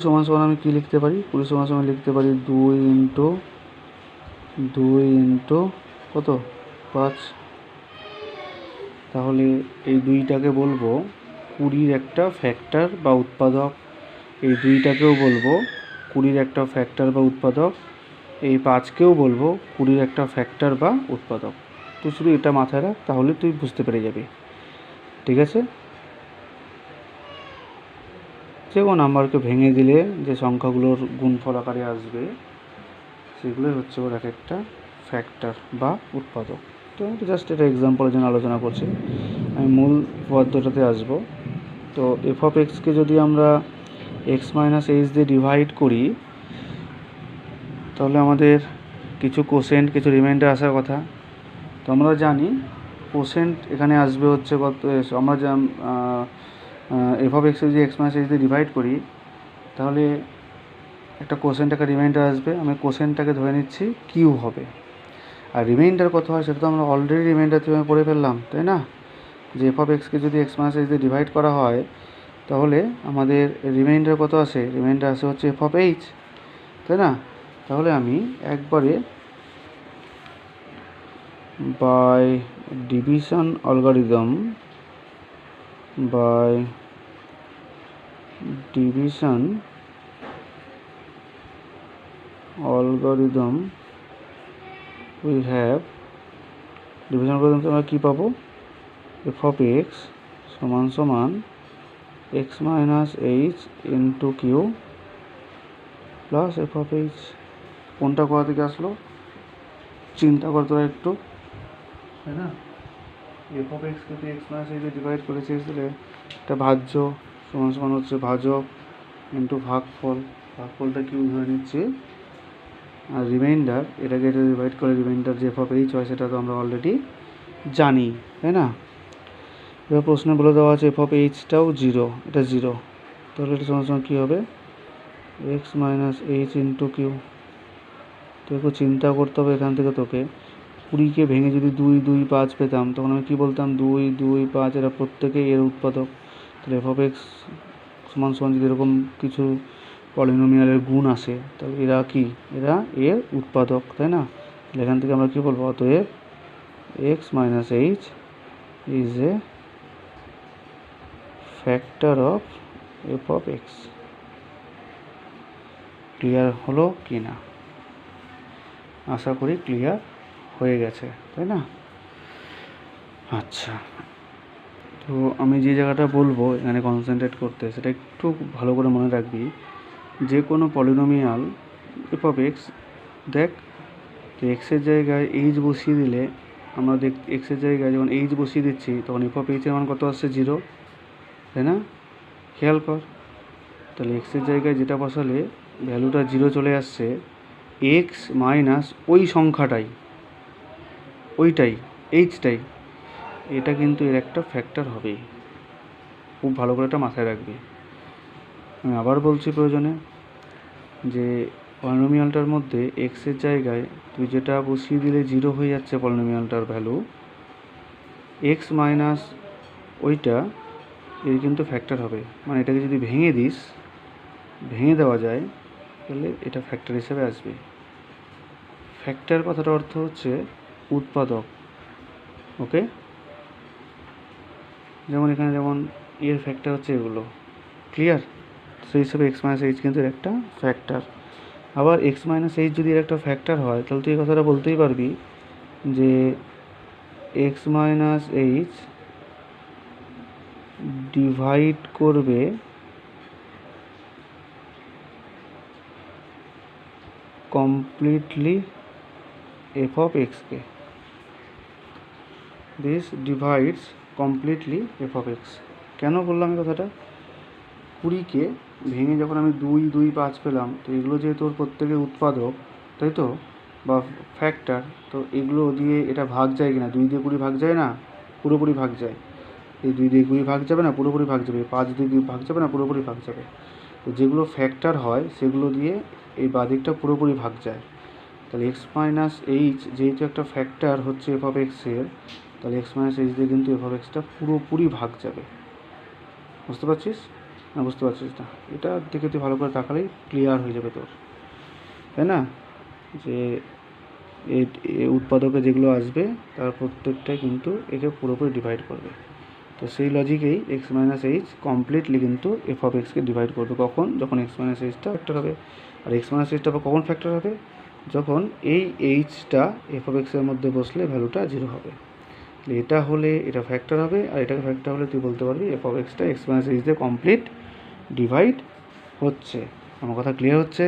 সমান সমান আমি কী লিখতে পারি? 20 সমান সমান লিখতে পারি 2 ইন্টু কত 5। তাহলে এই 2টাকে বলবো 20-র একটা ফ্যাক্টর বা উৎপাদক, এই 2টাকেও বলবো 20-র একটা ফ্যাক্টর বা উৎপাদক, এই 5কেও বলবো 20-র একটা ফ্যাক্টর বা উৎপাদক। তুই শুধু এটা মাথায় রাখ, তাহলে তুই বুঝতে পেরে যাবি। ঠিক আছে? যে কোনো নাম্বারকে ভেঙে দিলে যে সংখ্যাগুলোর গুণফল আকারে আসবে সেগুলোই হচ্ছে ওর এক একটা ফ্যাক্টর বা উৎপাদক। তো আমি জাস্ট এটা এক্সাম্পলের জন্য আলোচনা করছি। আমি মূল পদ্ধতিতে আসব। তো এফ অফ এক্সকে যদি আমরা এক্স মাইনাস এইচ দিয়ে ডিভাইড করি, তাহলে আমাদের কিছু কোসেন্ট কিছু রিমাইন্ডার আসার কথা। তো আমরা জানি কোসেন্ট এখানে আসবে হচ্ছে কত, আমরা এফ অফ এক্সকে যদি এক্স মাইনাস এইচ দিয়ে ডিভাইড করি তাহলে একটা কোসেন্ট একটা রিমাইন্ডার আসবে। আমি কোসেন্টটাকে ধরে নিচ্ছি কিউ হবে, আর রিমাইন্ডার কত হয় সেটা তো আমরা অলরেডি রিমাইন্ডার থেকে পড়ে ফেললাম, তাই না? যে এফ অফ এক্সকে যদি এক্স মাইনাস এইচ দিয়ে ডিভাইড করা হয় তাহলে আমাদের রিমাইন্ডার কত আসে? রিমাইন্ডার আসে হচ্ছে এফ অফ এইচ, তাই না? তাহলে আমি একবারে by division algorithm we have division algorithm আমরা কী পাবো? এফ অফ এক্স সমান সমান x minus h into q plus f of h. কোনটা কোথা থেকে আসলো চিন্তা করতে হয় একটু, তাই না? এফ অফ এক্সকে তুই এক্স মাইনাস এইচে ডিভাইড করেছিস, তাহলে একটা ভাজ্য সমান সমান হচ্ছে ভাজক ইন্টু ভাগফলটা কিউ ধরে নিচ্ছি, আর রিমাইন্ডার এটাকে এটা ডিভাইড করে রিমাইন্ডার যে এফ অফ এইচ হয় সেটা তো আমরা অলরেডি জানি, তাই না? এবার প্রশ্নে বলে দেওয়া আছে এফ অফ এইচটাও 0, এটা 0, তাহলে এটা সমান সমান কী হবে? X minus h into q. তোকে চিন্তা করতে হবে এখান থেকে, তোকে 20কে ভেঙে যদি 2, 2, 5 পেতাম তখন আমি কী বলতাম? 2, 2, 5 এরা প্রত্যেকেই এর উৎপাদক। তাহলে এফ অফ এক্স সমান সমান যদি এরকম কিছু পলিনোমিয়ালের গুণ আসে তাহলে এরা কি? এরা এর উৎপাদক, তাই না? তাহলে এখান থেকে আমরা কী বলবো? অতএব x minus H is a factor of F of x. Clear হলো কি না? আশা করি ক্লিয়ার হয়ে গেছে, তাই না? আচ্ছা, তো আমি যে জায়গাটা বলবো এখানে কনসেন্ট্রেট করতে, সেটা একটু ভালো করে মনে রাখবি। যে কোনো পলিনোমিয়াল এফ অফ এক্স, দেখ তো এক্সের জায়গায় এইচ বসিয়ে দিলে আমরা এক্সের জায়গায় যখন এইচ বসিয়ে দিচ্ছি তখন এফ অফ এইচের মান কত আসছে? 0, তাই না? খেয়াল কর, তাহলে এক্সের জায়গায় যেটা বসালে ভ্যালুটা 0 চলে আসছে, এক্স মাইনাস ওই সংখ্যাটাই, ওইটাই এইচটাই, এটা কিন্তু এর একটা ফ্যাক্টর হবেই। খুব ভালো করে এটা মাথায় রাখবি। আমি আবার বলছি প্রয়োজনে, যে পলিনোমিয়ালটার মধ্যে এক্সের জায়গায় তুই যেটা বসিয়ে দিলে 0 হয়ে যাচ্ছে পলিনোমিয়ালটার ভ্যালু, এক্স মাইনাস ওইটা এর কিন্তু ফ্যাক্টর হবে। মানে এটাকে যদি ভেঙে দেওয়া যায় তাহলে এটা ফ্যাক্টর হিসেবে আসবে। ফ্যাক্টর কথাটার অর্থ হচ্ছে উৎপাদক, ওকে? যেমন এখানে যেমন এর ফ্যাক্টর হচ্ছে এগুলো, ক্লিয়ার? সেই হিসেবে এক্স মাইনাস এইচ কিন্তু একটা ফ্যাক্টর। আবার এক্স মাইনাস এইচ যদি এর একটা ফ্যাক্টর হয় তাহলে তুই এই কথাটা বলতেই পারবি যে এক্স মাইনাস এইচ ডিভাইড করবে কমপ্লিটলি এফ অফ এক্সকে। This divides completely f of x. কেন বললাম এই কথাটা? 20কে ভেঙে যখন আমি 2, 2, 5 পেলাম, তো এগুলো যেহেতু ওর প্রত্যেকের উৎপাদক, তাই তো, বা ফ্যাক্টর, তো এগুলো দিয়ে এটা ভাগ যায় কি না? 2 দিয়ে 20 ভাগ যায় না? পুরোপুরি ভাগ যায়। এই 2 দিয়ে 20 ভাগ যাবে না? পুরোপুরি ভাগ যাবে। 5 দিয়ে 2 ভাগ যাবে না? পুরোপুরি ভাগ যাবে। তো যেগুলো ফ্যাক্টর হয় সেগুলো দিয়ে এই বাদিকটা পুরোপুরি ভাগ যায়। তাহলে এক্স মাইনাস এইচ যেহেতু একটা ফ্যাক্টর হচ্ছে এফ অফ এক্সের, তাহলে এক্স মাইনাস এইচ দিয়ে কিন্তু এফ অফ এক্সটা পুরোপুরি ভাগ যাবে। বুঝতে পারছিস? না বুঝতে পারছিস না? এটা দিকে তুই ভালো করে তাকালেই ক্লিয়ার হয়ে যাবে তোর, তাই না? যে এই উৎপাদকে যেগুলো আসবে তার প্রত্যেকটাই কিন্তু একে পুরোপুরি ডিভাইড করবে। তো সেই লজিকেই এক্স মাইনাস এইচ কমপ্লিটলি কিন্তু এফ অফ এক্সকে ডিভাইড করবে। কখন? যখন এক্স মাইনাস এইচটা ফ্যাক্টর হবে। আর এক্স মাইনাস এইচটা কখন ফ্যাক্টর হবে? যখন এই এইচটা এফ অফ এক্সের মধ্যে বসলে ভ্যালুটা 0 হবে। এটা হলে এটা ফ্যাক্টর হবে, আর এটাকে ফ্যাক্টর হলে তুই বলতে পারবি F of extra x minus H দিয়ে কমপ্লিট ডিভাইড হচ্ছে। আমার কথা ক্লিয়ার হচ্ছে?